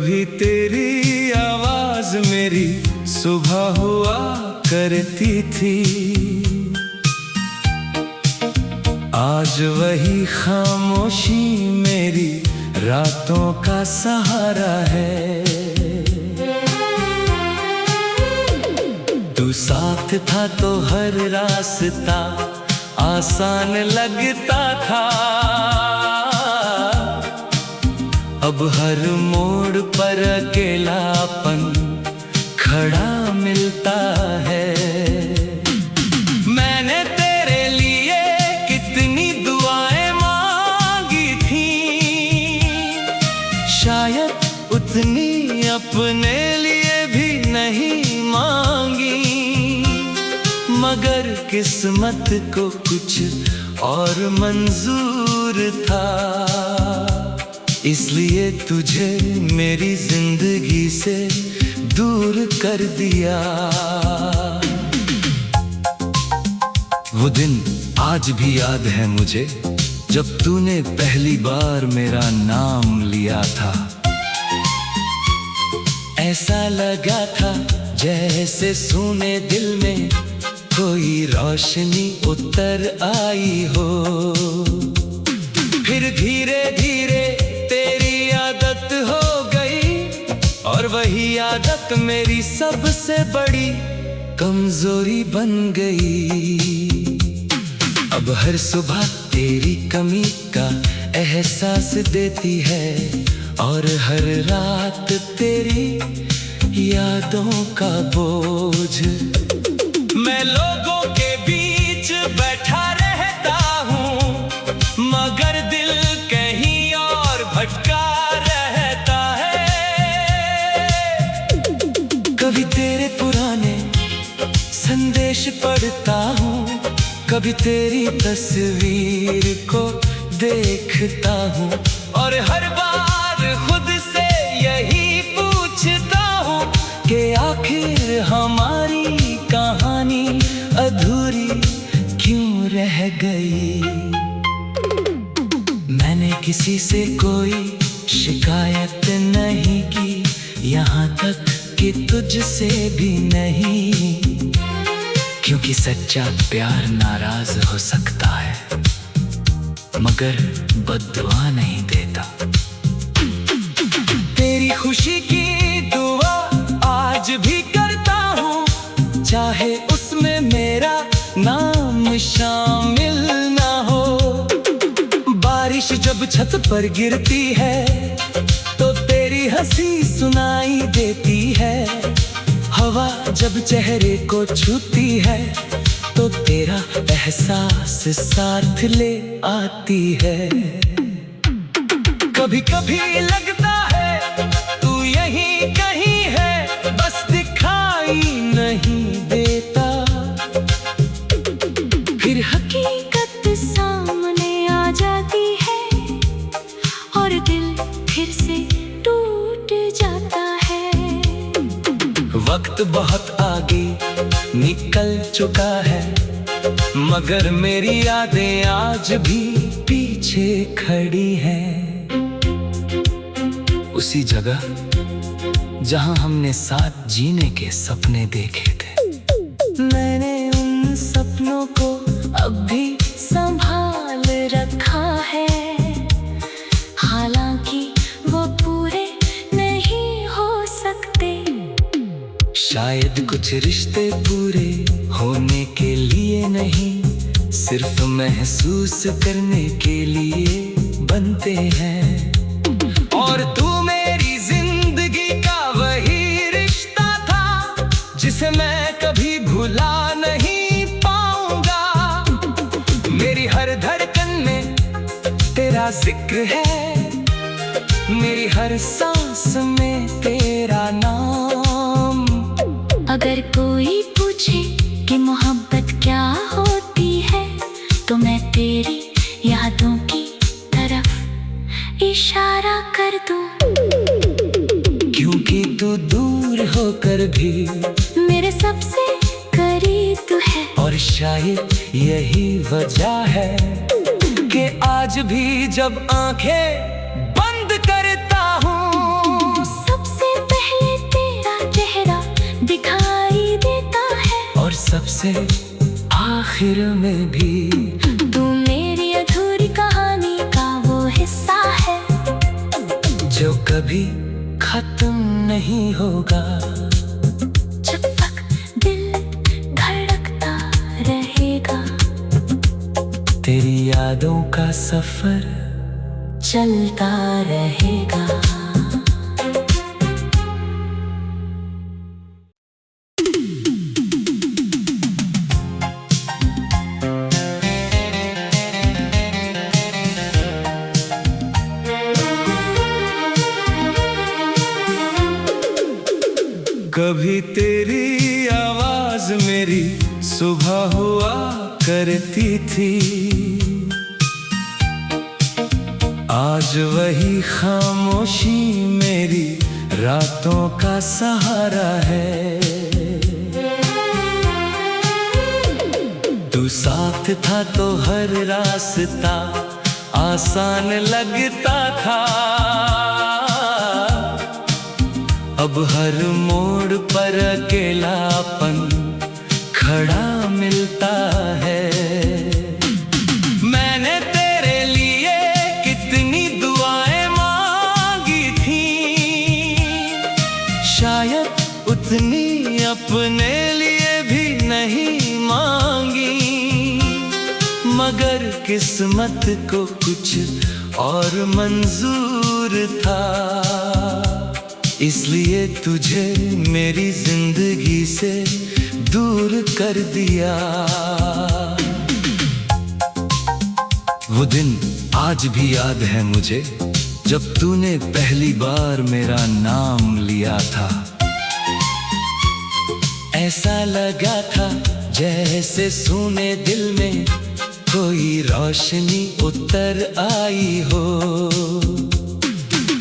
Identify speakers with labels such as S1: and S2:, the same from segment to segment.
S1: कभी तेरी आवाज मेरी सुबह हुआ करती थी, आज वही खामोशी मेरी रातों का सहारा है। तू साथ था तो हर रास्ता आसान लगता था, अब हर मोड़ पर अकेलापन खड़ा मिलता है। मैंने तेरे लिए कितनी दुआएं मांगी थी, शायद उतनी अपने लिए भी नहीं मांगी, मगर किस्मत को कुछ और मंजूर था, इसलिए तुझे मेरी जिंदगी से दूर कर दिया। वो दिन आज भी याद है मुझे, जब तूने पहली बार मेरा नाम लिया था। ऐसा लगा था जैसे सूने दिल में कोई रोशनी उतर आई हो। फिर धीरे धीरे तेरी आदत हो गई, और वही आदत मेरी सबसे बड़ी कमजोरी बन गई। अब हर सुबह तेरी कमी का एहसास देती है, और हर रात तेरी यादों का बोझ। मैं लोगों के बीच बैठा रहता हूँ, मगर दिल कहीं और भटका रहता है। कभी तेरे पुराने संदेश पढ़ता हूँ, कभी तेरी तस्वीर को देखता हूँ, और हर बार खुद से यही पूछता हूँ कि आखिर हमारी कहानी अधूरी क्यों रह गई। मैंने किसी से कोई शिकायत नहीं की, यहाँ तक कि तुझसे भी नहीं, क्योंकि सच्चा प्यार नाराज हो सकता है, मगर बद्दुआ नहीं देता। तेरी खुशी की दुआ आज भी करता हूँ, चाहे उसमें मेरा नाम शामिल ना हो। बारिश जब छत पर गिरती है तो तेरी हंसी सुनाई देती है, हवा जब चेहरे को छूती है तो तेरा एहसास साथ ले आती है। कभी कभी लगता है तू यहीं कहीं है, बस दिखाई नहीं देता, फिर
S2: हकीकत सामने आ जाती है और दिल फिर से टूट जाता है।
S1: वक्त बहुत आगे निकल चुका है, मगर मेरी यादें आज भी पीछे खड़ी हैं, उसी जगह जहां हमने साथ जीने के सपने देखे थे।
S2: मैंने उन सपनों को अब भी संभाल रखा है, हालांकि वो पूरे नहीं हो सकते।
S1: शायद कुछ रिश्ते पूरे होने के लिए नहीं, सिर्फ महसूस करने के लिए बनते हैं। और तू मेरी जिंदगी का वही रिश्ता था, जिसे मैं कभी भुला नहीं पाऊंगा। मेरी हर धड़कन में तेरा जिक्र है, मेरी हर सांस में तेरा नाम।
S2: अगर कोई पूछे कि मोहब्बत क्या होती है, तो मैं तेरी यादों की तरफ इशारा कर दूं।
S1: क्योंकि तू दूर होकर भी
S2: मेरे सबसे करीब है,
S1: और शायद यही वजह है कि आज भी जब आंखें बंद करता हूँ,
S2: सब
S1: से आखिर में भी।
S2: तू मेरी अधूरी कहानी का वो हिस्सा है
S1: जो कभी खत्म नहीं होगा।
S2: जब तक दिल धड़कता रहेगा,
S1: तेरी यादों का सफर
S2: चलता रहेगा।
S1: कभी तेरी आवाज मेरी सुबह हुआ करती थी, आज वही खामोशी मेरी रातों का सहारा है। तू साथ था तो हर रास्ता आसान लगता था, अब हर मोड़ पर अकेलापन खड़ा मिलता है। मैंने तेरे लिए कितनी दुआएं मांगी थी, शायद उतनी अपने लिए भी नहीं मांगी, मगर किस्मत को कुछ और मंजूर था, इसलिए तुझे मेरी जिंदगी से दूर कर दिया। वो दिन आज भी याद है मुझे, जब तूने पहली बार मेरा नाम लिया था। ऐसा लगा था जैसे सूने दिल में कोई रोशनी उतर आई हो।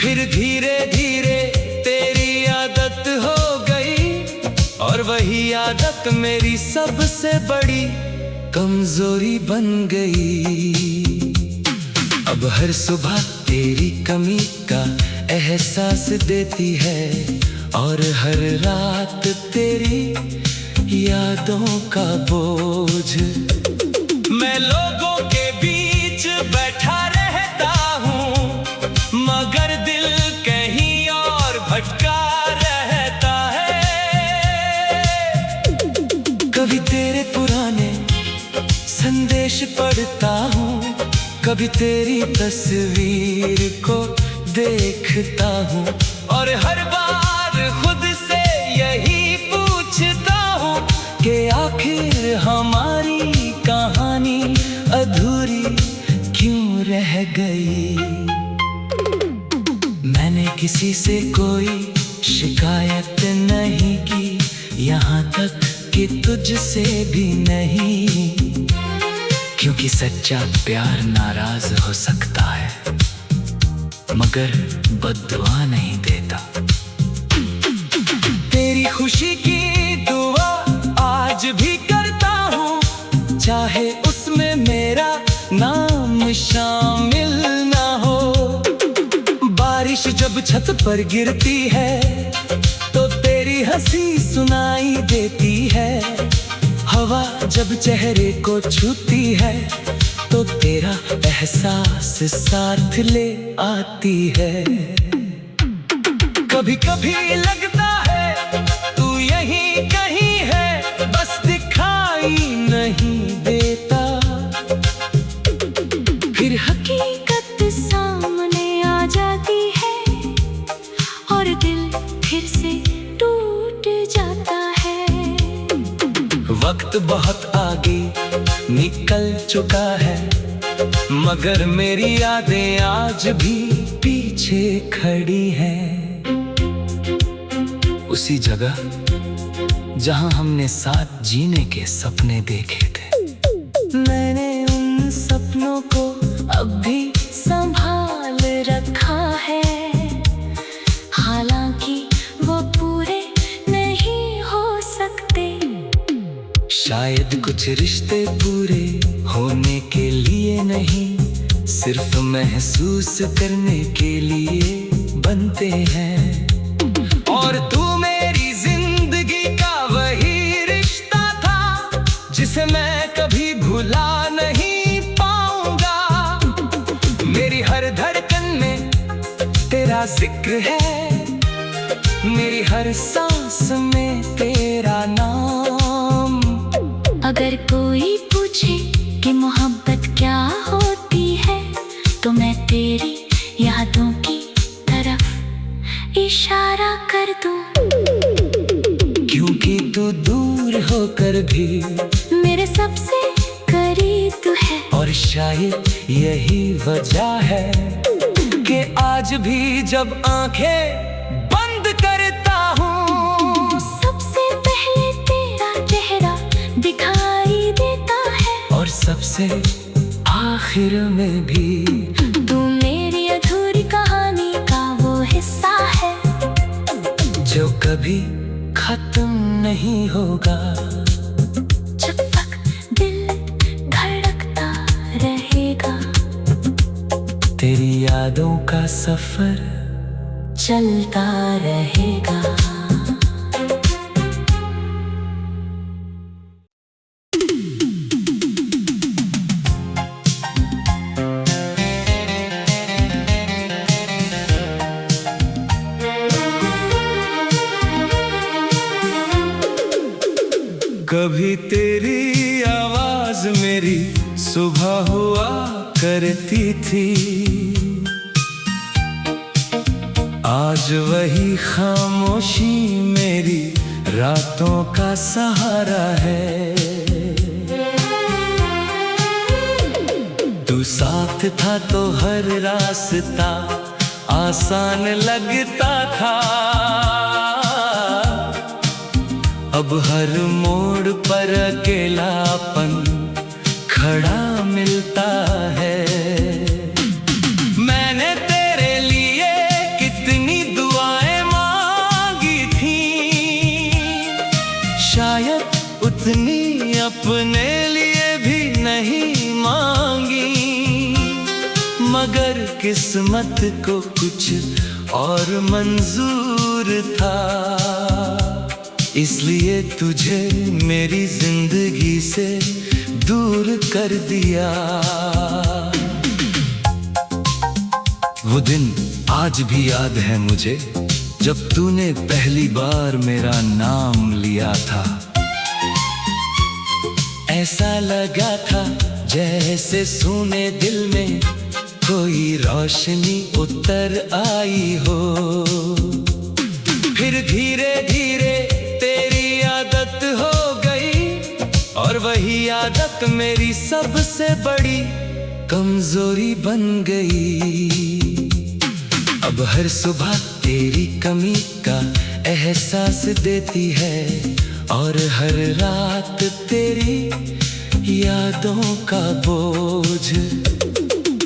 S1: फिर धीरे धीरे तेरी आदत हो गई, और वही आदत मेरी सबसे बड़ी कमजोरी बन गई। अब हर सुबह तेरी कमी का एहसास देती है, और हर रात तेरी यादों का बोझ। मैं लोगों के बीच बैठा रहता हूँ, मगर दिल कहीं और भटका रहता है। कभी तेरे पुराने संदेश पढ़ता हूँ, कभी तेरी तस्वीर को देखता हूँ, और हर बार खुद से यही पूछता हूँ कि आखिर हमारी कहानी अधूरी क्यों रह गई। मैंने किसी से कोई शिकायत नहीं की, यहाँ तक कि तुझसे भी नहीं, क्योंकि सच्चा प्यार नाराज हो सकता है, मगर बद्दुआ नहीं देता। तेरी खुशी की दुआ आज भी करता हूँ, चाहे उसमें मेरा नाम शामिल ना हो। बारिश जब छत पर गिरती है तो तेरी हंसी सुनाई देती है, हवा जब चेहरे को छूती है तो तेरा एहसास साथ ले आती है। कभी कभी लगता है तू यहीं कहीं है, बस दिखाई नहीं देता।
S2: फिर हकीकत सामने आ जाती है, और दिल फिर से टूट जाता है।
S1: वक्त बहुत आगे निकल चुका है, मगर मेरी यादें आज भी पीछे खड़ी हैं। उसी जगह जहां हमने साथ जीने के सपने देखे थे।
S2: मैंने उन सपनों को अब भी संभाल रखा है, हालांकि वो पूरे नहीं हो सकते।
S1: शायद कुछ रिश्ते पूरे होने के लिए नहीं, सिर्फ महसूस करने के लिए बनते हैं। और तू मेरी जिंदगी का वही रिश्ता था तेरा जिक्र है, मेरी हर सांस में तेरा नाम।
S2: अगर कोई पूछे कि मोहब्बत क्या होती है, तो मैं तेरी यादों की तरफ इशारा कर दूं।
S1: क्योंकि तू दूर होकर भी
S2: मेरे सबसे करीब तू है,
S1: और शायद यही वजह है कि आज भी जब आंखें बंद करता हूँ,
S2: सबसे पहले तेरा चेहरा दिखाई देता है,
S1: और सबसे आखिर में भी
S2: तू मेरी अधूरी कहानी का वो हिस्सा है
S1: जो कभी खत्म नहीं होगा।
S2: जब तक दिल धड़कता रहेगा,
S1: तेरी यादों का सफर
S2: चलता रहेगा।
S1: कभी तेरी आवाज मेरी सुबह हुआ करती थी, आज वही खामोशी मेरी रातों का सहारा है। तू साथ था तो हर रास्ता आसान लगता था, अब हर मोड़ पर अकेलापन खड़ा मिलता है। मैंने तेरे लिए कितनी दुआएं मांगी थी, शायद उतनी अपने लिए भी नहीं मांगी, मगर किस्मत को कुछ और मंजूर था, इसलिए तुझे मेरी जिंदगी से दूर कर दिया। वो दिन आज भी याद है मुझे, जब तूने पहली बार मेरा नाम लिया था। ऐसा लगा था जैसे सूने दिल में कोई रोशनी उतर आई हो। फिर धीरे धीरे तेरी आदत हो गई, और वही आदत मेरी सबसे बड़ी कमजोरी बन गई। अब हर सुबह तेरी कमी का एहसास देती है, और हर रात तेरी यादों का बोझ।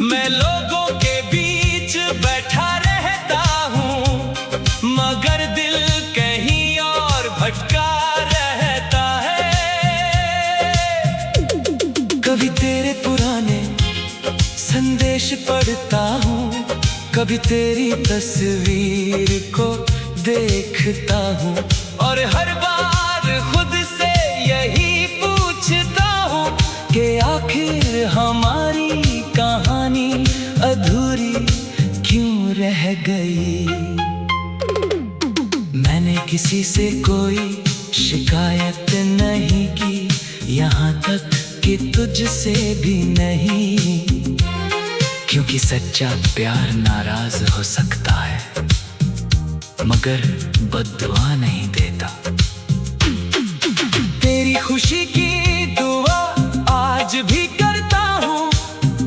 S1: मैं लोगों के बीच बैठा रहता हूँ, मगर दिल कहीं और भटका रहता है। कभी तेरे पुराने संदेश पढ़ता हूँ, कभी तेरी तस्वीर को देखता हूँ, और हर बार खुद से यही पूछता हूँ कि आखिर हमारी कहानी अधूरी क्यों रह गई। मैंने किसी से कोई शिकायत नहीं की, यहाँ तक कि तुझसे भी नहीं, क्योंकि सच्चा प्यार नाराज हो सकता है, मगर बद्दुआ नहीं देता। तेरी खुशी की दुआ आज भी करता हूँ,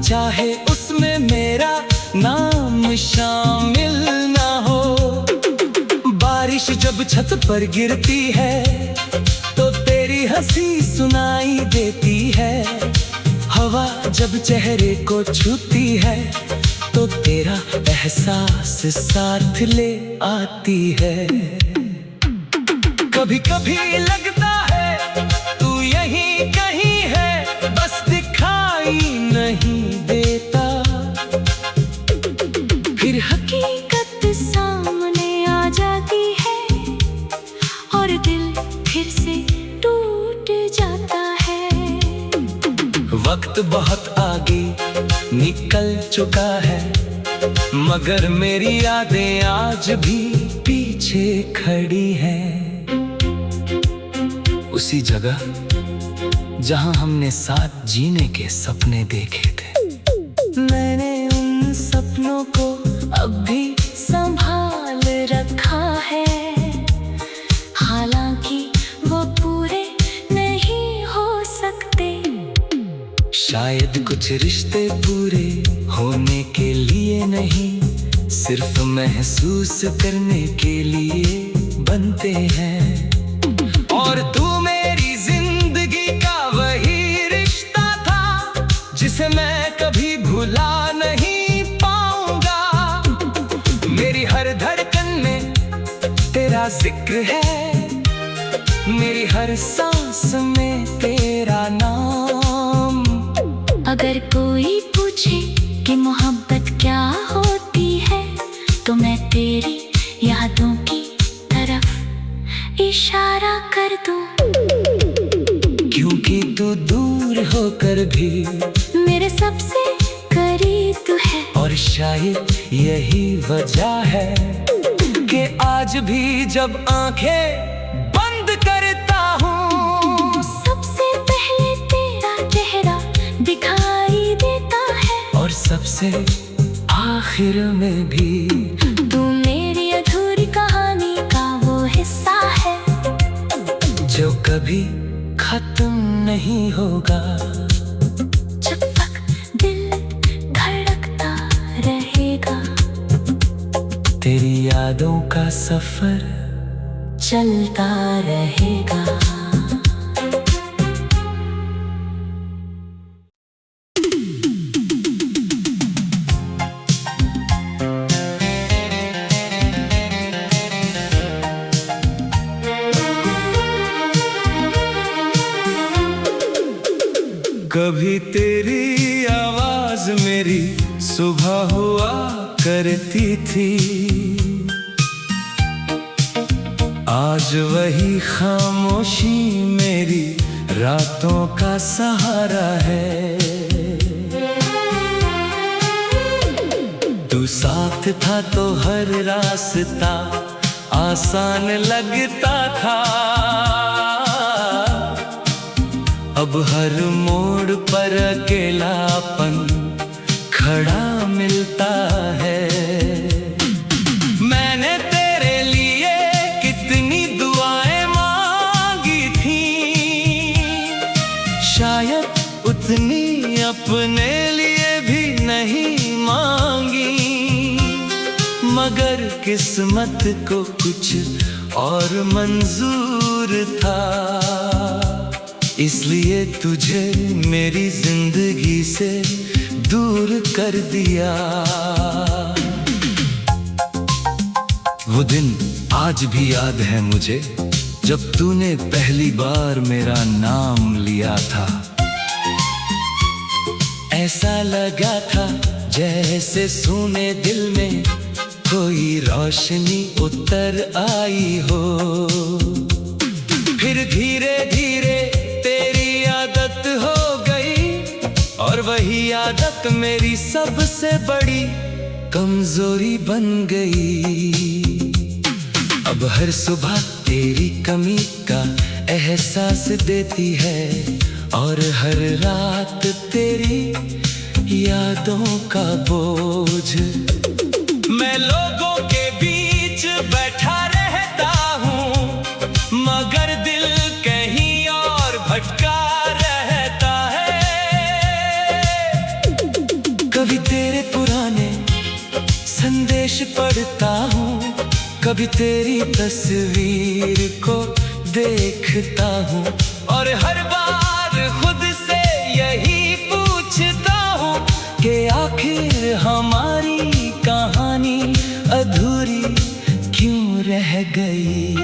S1: चाहे उसमें मेरा नाम शामिल ना हो। बारिश जब छत पर गिरती है तो तेरी हंसी सुनाई देती है, हवा जब चेहरे को छूती है तो तेरा एहसास साथ ले आती है। कभी कभी लगता है तू यहीं कहीं है, बस दिखाई नहीं देता।
S2: फिर हकीकत सामने आ जाती है, और दिल फिर से टूट जाता है।
S1: वक्त बहुत आगे निकल चुका है, मगर मेरी यादें आज भी पीछे खड़ी हैं, उसी जगह जहां हमने साथ जीने के सपने देखे थे। मैंने उन सपनों को अब भी संभाल रखा है, हालांकि वो पूरे नहीं हो सकते। शायद कुछ रिश्ते पूरे होने के लिए नहीं, सिर्फ महसूस करने के लिए बनते हैं। और तू मेरी जिंदगी का वही रिश्ता था जिसे मैं कभी भुला नहीं पाऊंगा। मेरी हर धड़कन में तेरा जिक्र है, मेरी हर सांस में तेरा नाम।
S2: अगर कोई पूछे कि मोहब्बत क्या होती है, तो मैं तेरी यादों की तरफ इशारा कर दूं।
S1: क्योंकि तू दूर होकर भी
S2: मेरे सबसे करीब है,
S1: और शायद यही वजह है कि आज भी जब आंखें बंद करता हूँ,
S2: सबसे पहले तेरा चेहरा दिखाई देता है।
S1: और सबसे आखिर में भी
S2: तू मेरी अधूरी कहानी का वो हिस्सा है
S1: जो कभी खत्म नहीं होगा।
S2: जब तक दिल धड़कता रहेगा,
S1: तेरी यादों का सफर
S2: चलता रहेगा।
S1: कभी तेरी आवाज मेरी सुबह हुआ करती थी, आज वही खामोशी मेरी रातों का सहारा है। तू साथ था तो हर रास्ता आसान लगता था, अब हर मोड़ पर अकेलापन खड़ा मिलता है। मैंने तेरे लिए कितनी दुआएं मांगी थी, शायद उतनी अपने लिए भी नहीं मांगी, मगर किस्मत को कुछ और मंजूर था, इसलिए तुझे मेरी जिंदगी से दूर कर दिया। वो दिन आज भी याद है मुझे, जब तूने पहली बार मेरा नाम लिया था। ऐसा लगा था जैसे सूने दिल में कोई रोशनी उतर आई हो। फिर धीरे धीरे आदत हो गई, और वही आदत मेरी सबसे बड़ी कमजोरी बन गई। अब हर सुबह तेरी कमी का एहसास देती है, और हर रात तेरी यादों का बोझ। मैं लोगों के बीच बैठा रहता हूँ, मगर दिल कहीं और भटका रहता है। कभी तेरे पुराने संदेश पढ़ता हूँ, कभी तेरी तस्वीर को देखता हूँ, और हर बार खुद से यही पूछता हूँ कि आखिर हमारी कहानी अधूरी क्यों रह गई।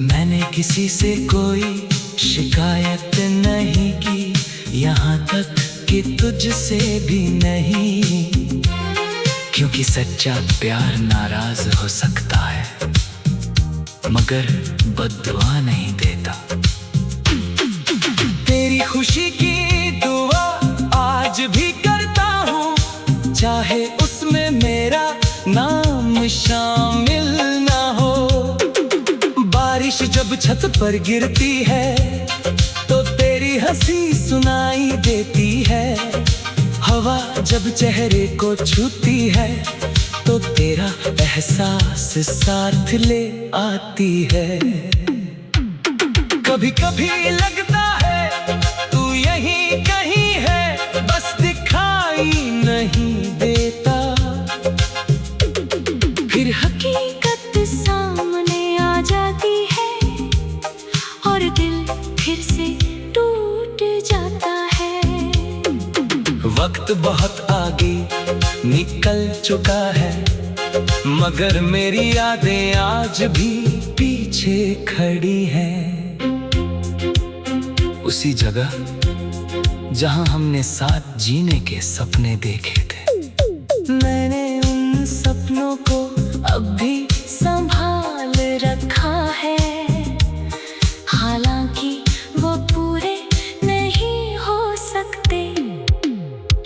S1: मैंने किसी से कोई शिकायत नहीं की, यहाँ तक कि तुझसे भी नहीं, क्योंकि सच्चा प्यार नाराज हो सकता है, मगर बद्दुआ नहीं देता। तेरी खुशी की दुआ आज भी करता हूँ, चाहे उसमें मेरा नाम शामिल ना हो। बारिश जब छत पर गिरती है तो तेरी हंसी सुनाई देती है। हवा जब चेहरे को छूती है तो तेरा एहसास साथ ले आती है। कभी कभी लगता है तू यहीं कहीं है, बस दिखाई नहीं देता।
S2: फिर हकीकत सामने आ जाती है और दिल फिर से टूट जाता है।
S1: वक्त बहुत आगे निकल चुका है, मगर मेरी यादें आज भी पीछे खड़ी हैं। उसी जगह जहां हमने साथ जीने के सपने देखे थे।
S2: मैंने उन सपनों को अब भी संभाल रखा है, हालांकि वो पूरे नहीं हो सकते।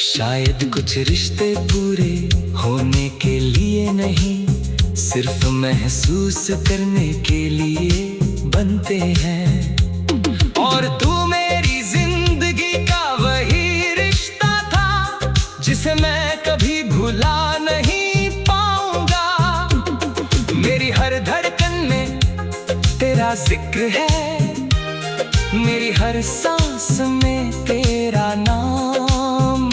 S1: शायद कुछ रिश्ते पूरे होने के लिए नहीं, सिर्फ महसूस करने के लिए बनते हैं। और तू मेरी जिंदगी का वही रिश्ता था जिसे मैं कभी भुला नहीं पाऊंगा। मेरी हर धड़कन में तेरा जिक्र है, मेरी हर सांस में तेरा नाम।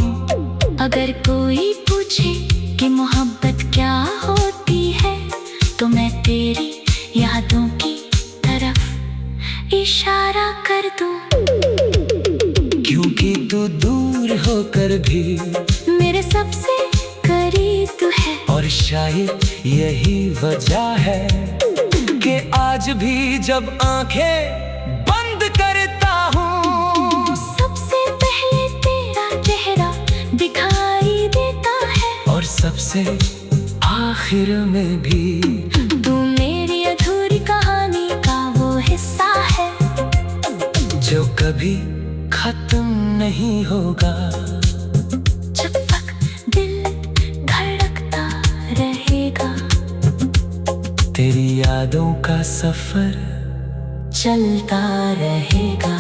S2: अगर कोई पूछे कि मोहब्बत क्या होती है तो मैं तेरी यादों की तरफ इशारा कर दूं।
S1: क्योंकि तू दूर होकर भी
S2: मेरे सबसे करीब है,
S1: और शायद यही वजह है कि आज भी जब आंखें बंद करता हूँ
S2: सबसे पहले तेरा चेहरा दिखाई देता है।
S1: और सबसे आखिर में भी
S2: तू मेरी अधूरी कहानी का वो हिस्सा है
S1: जो कभी खत्म नहीं होगा।
S2: जब तक दिल धड़कता रहेगा
S1: तेरी यादों का सफर
S2: चलता रहेगा।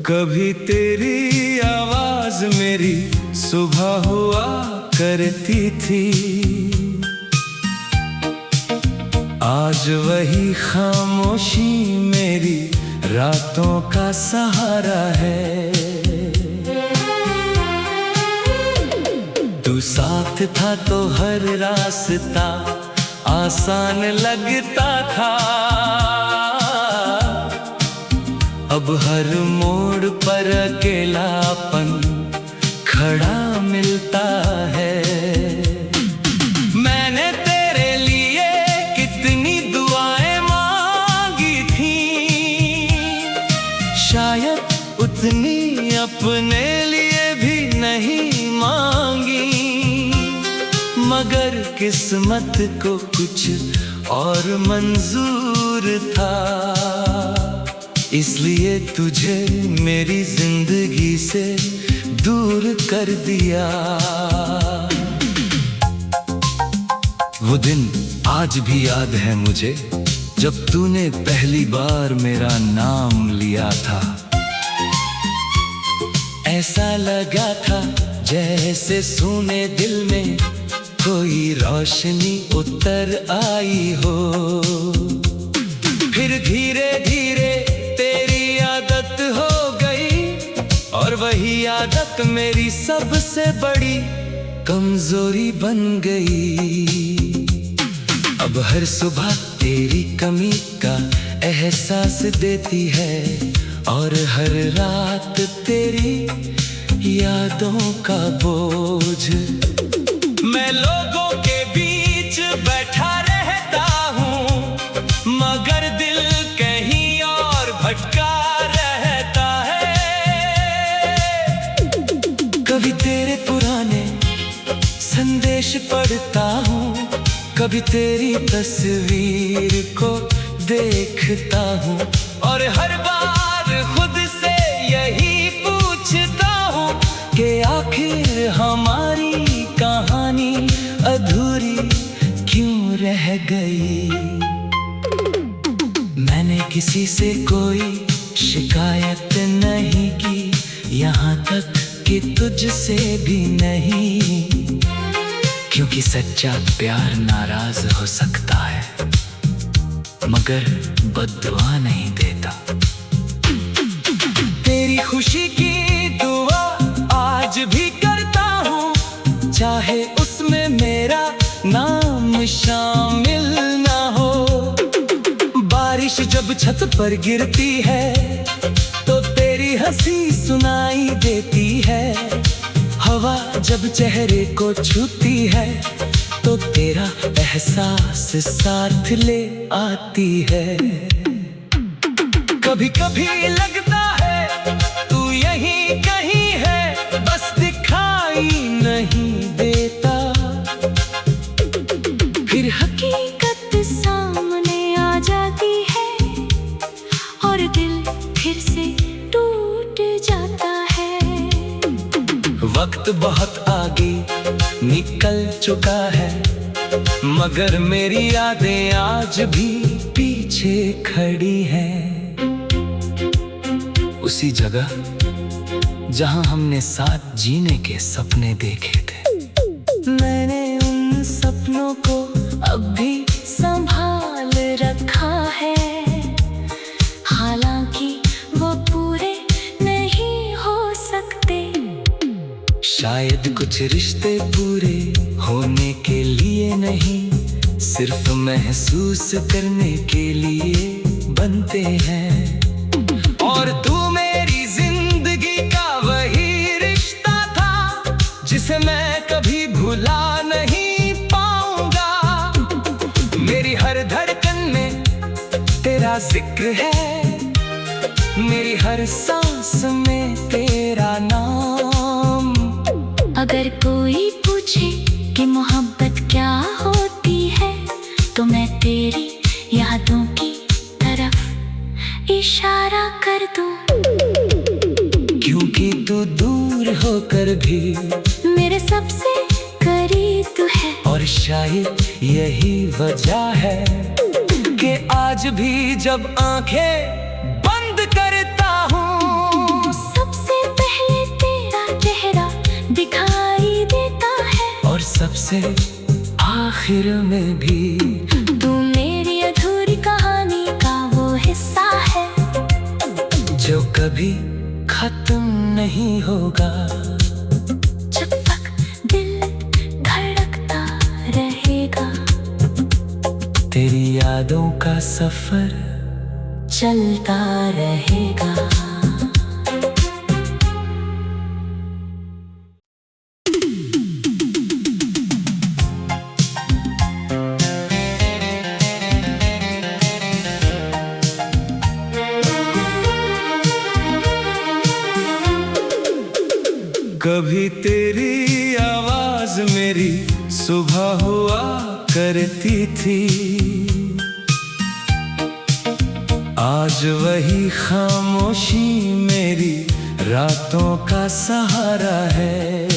S1: कभी तेरी आवाज मेरी सुबह हुआ करती थी, आज वही खामोशी मेरी रातों का सहारा है। तू साथ था तो हर रास्ता आसान लगता था, अब हर मोड़ पर अकेलापन खड़ा मिलता है। मैंने तेरे लिए कितनी दुआएं मांगी थी, शायद उतनी अपने लिए भी नहीं मांगी, मगर किस्मत को कुछ और मंजूर था, इसलिए तुझे मेरी जिंदगी से दूर कर दिया। वो दिन आज भी याद है मुझे जब तूने पहली बार मेरा नाम लिया था। ऐसा लगा था जैसे सूने दिल में कोई रोशनी उतर आई हो। फिर धीरे धीरे तेरी आदत हो गई और वही आदत मेरी सबसे बड़ी कमजोरी बन गई। अब हर सुबह तेरी कमी का एहसास देती है और हर रात तेरी यादों का बोझ। मैं लोगों के बीच बैठा रहता हूँ मगर दिल कहीं और भटका रहता है। पढ़ता हूँ, कभी तेरी तस्वीर को देखता हूँ, और हर बार खुद से यही पूछता हूँ कि आखिर हमारी कहानी अधूरी क्यों रह गई। मैंने किसी से कोई शिकायत नहीं की, यहाँ तक कि तुझसे भी नहीं, क्योंकि सच्चा प्यार नाराज हो सकता है मगर बद्दुआ नहीं देता। तेरी खुशी की दुआ आज भी करता हूँ, चाहे उसमें मेरा नाम शामिल ना हो। बारिश जब छत पर गिरती है तो तेरी हंसी सुनाई देती है, हवा जब चेहरे को छूती है तो तेरा एहसास साथ ले आती है। कभी कभी लगता है तू यहीं कहीं है, बस दिखाई नहीं देता,
S2: फिर हकीकत सामने आ जाती है और दिल फिर से टूट जाता है।
S1: वक्त बहुत आगे निकल चुका है मगर मेरी यादें आज भी पीछे खड़ी हैं, उसी जगह जहां हमने साथ जीने के सपने देखे थे।
S2: मैंने उन सपनों को अब भी संभाल रखा है, हालांकि वो पूरे नहीं हो सकते।
S1: शायद कुछ रिश्ते पूरे होने के लिए नहीं, सिर्फ महसूस करने के लिए बनते हैं। और तू मेरी जिंदगी का वही रिश्ता था जिसे मैं कभी भुला नहीं पाऊंगा। मेरी हर धड़कन में तेरा जिक्र है, मेरी हर सांस में तेरा नाम।
S2: अगर कोई पूछे कि मोहब्बत क्या होती है तो मैं तेरी यादों की तरफ इशारा कर दूं,
S1: क्योंकि तू दूर होकर भी
S2: मेरे सबसे करीब है।
S1: और शायद यही वजह है कि आज भी जब आंखें बंद करता हूँ
S2: सबसे पहले तेरा चेहरा दिखाई देता है,
S1: और सबसे आखिर में भी
S2: तू मेरी अधूरी कहानी का वो हिस्सा है
S1: जो कभी खत्म नहीं होगा।
S2: जब तक दिल धड़कता रहेगा
S1: तेरी यादों का सफर
S2: चलता रहेगा।
S1: कभी तेरी आवाज मेरी सुबह हुआ करती थी, आज वही खामोशी मेरी रातों का सहारा है।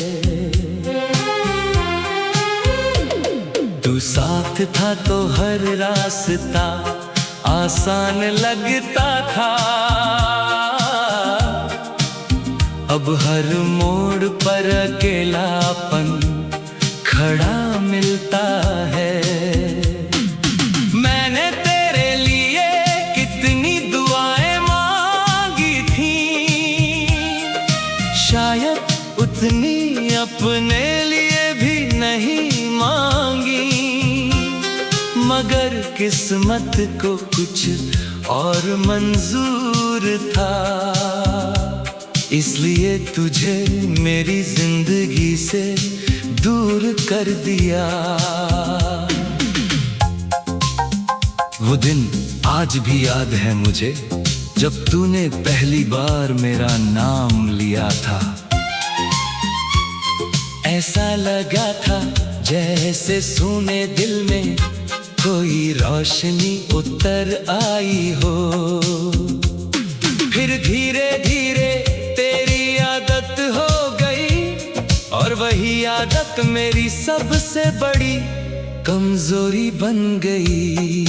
S1: तू साथ था तो हर रास्ता आसान लगता था, अब हर मोड़ पर अकेलापन खड़ा मिलता है। मैंने तेरे लिए कितनी दुआएं मांगी थी, शायद उतनी अपने लिए भी नहीं मांगी, मगर किस्मत को कुछ और मंजूर था, इसलिए तुझे मेरी जिंदगी से दूर कर दिया। वो दिन आज भी याद है मुझे जब तूने पहली बार मेरा नाम लिया था। ऐसा लगा था जैसे सुने दिल में कोई रोशनी उतर आई हो। फिर धीरे धीरे तेरी आदत हो गई और वही आदत मेरी सबसे बड़ी कमजोरी बन गई।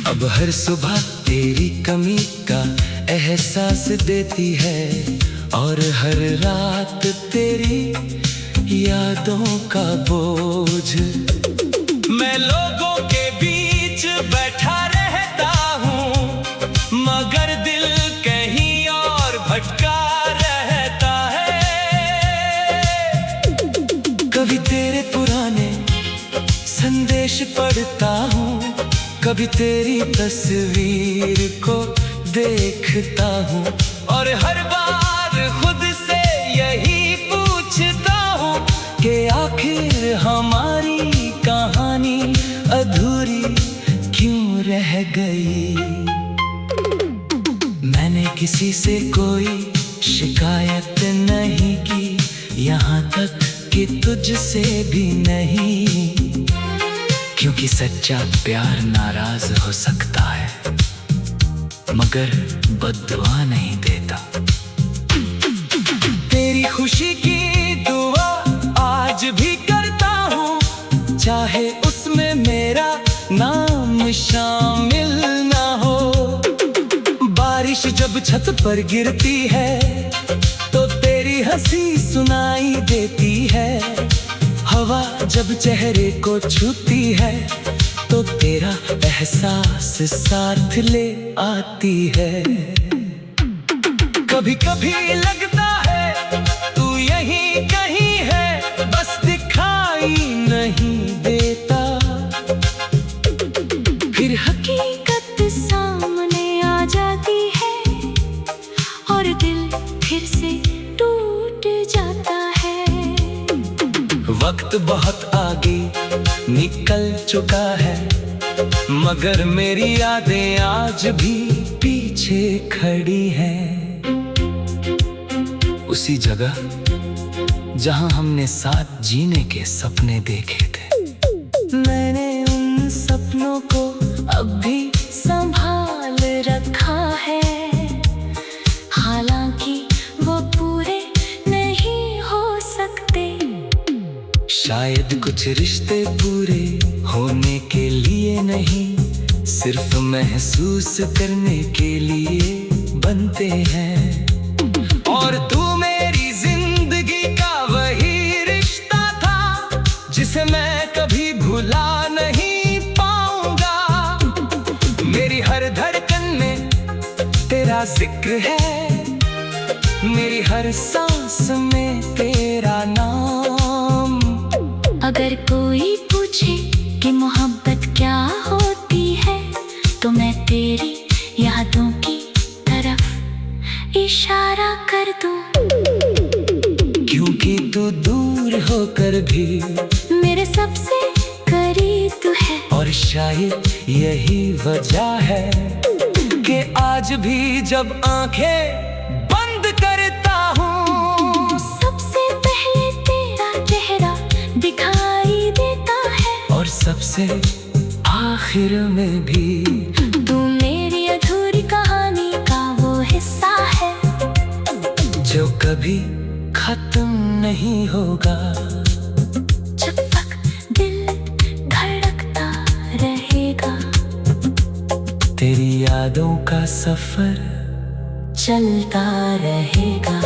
S1: अब हर सुबह तेरी कमी का एहसास देती है और हर रात तेरी यादों का बोझ। मैं लोगों के बीच बैठा रहता हूँ मगर दिल कहीं और भटका रहता है। कभी तेरे पुराने संदेश पढ़ता हूँ, कभी तेरी तस्वीर को देखता हूँ और हर बार खुद से यही पूछता हूँ कि आखिर हमारी कहानी अधूरी क्यों रह गई। मैंने किसी से कोई शिकायत नहीं की, यहाँ तक कि तुझसे भी नहीं, क्योंकि सच्चा प्यार नाराज हो सकता है मगर बद्दुआ नहीं देता। तेरी खुशी की दुआ आज भी करता हूँ, चाहे उसमें मेरा नाम शामिल ना हो। बारिश जब छत पर गिरती है तो तेरी हंसी सुनाई देती है। हवा जब चेहरे को छूती है तो तेरा एहसास साथ ले आती है। कभी कभी लगता है तू यहीं कहीं है, बस दिखाई नहीं देता।
S2: फिर हकीकत सामने आ जाती है और दिल फिर से टूट जाता है।
S1: वक्त बहुत आगे निकल चुका है मगर मेरी यादें आज भी पीछे खड़ी हैं। उसी जगह जहां हमने साथ जीने के सपने देखे थे।
S2: मैंने उन सपनों को अब भी संभाल रखा है, हालांकि वो पूरे नहीं हो सकते।
S1: शायद कुछ रिश्ते पूरे होने के लिए नहीं, सिर्फ महसूस करने के लिए बनते हैं। और तू मेरी जिंदगी का वही रिश्ता था जिसे मैं कभी भुला नहीं पाऊंगा। मेरी हर धड़कन में तेरा जिक्र है, मेरी हर सांस में तेरा नाम।
S2: अगर कोई पूछे कि मोहब्बत क्या होती है तो मैं तेरी यादों की तरफ इशारा कर दूं।
S1: क्योंकि तू दूर होकर भी
S2: मेरे सबसे करीब है
S1: और शायद यही वजह है कि आज भी जब आंखें बंद करता हूँ
S2: सबसे पहले तेरा चेहरा दिखाई देता है
S1: और सबसे आखिर में भी
S2: तू मेरी अधूरी कहानी का वो हिस्सा है
S1: जो कभी खत्म नहीं होगा।
S2: जब तक दिल धड़कता रहेगा
S1: तेरी यादों का सफर
S2: चलता रहेगा।